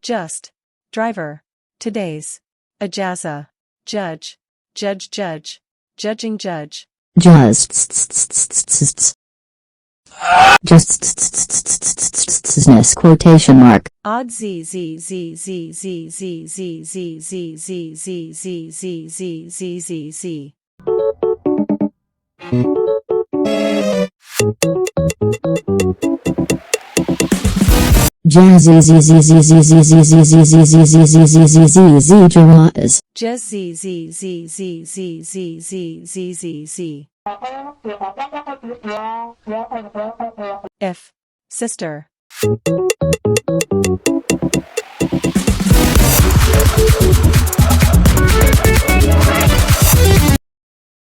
Just. Driver. Today's. Ajaza. Judge. Judge judge. Judging judge. Justness quotation mark. Odd z z z z z z z z z z z z z z z z. Jazzy z z z z z z z z z z z z z z z z Jawas. Jazz z z z z z z z z z z. If. Sister.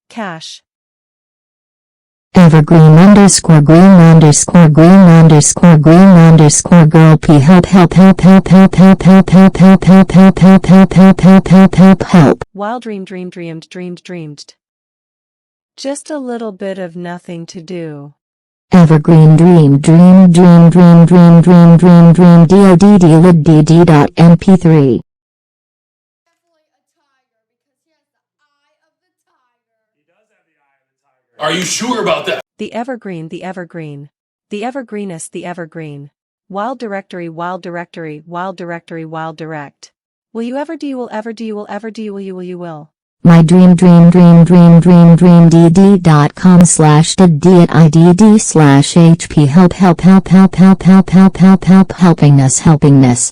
Cash. Evergreen underscore green underscore green underscore green underscore girl p help help help help help help help help help help help help help help help help help help. Wild dream dreamed dreamed dreamed dreamed. Just a little bit of nothing to do. Evergreen dream dream dream dream dream dream dream dream dod lid dd dot mp3. Are you sure about that? The evergreen, the evergreen. The evergreenest, the evergreen. Wild directory, wild directory, wild directory, wild direct. Will you ever do you will ever do you will ever do you will you will you will. My dream dream dream dream dream dream dd.com/dd@idd/hp help help help help help help help help help help helpingness helpingness.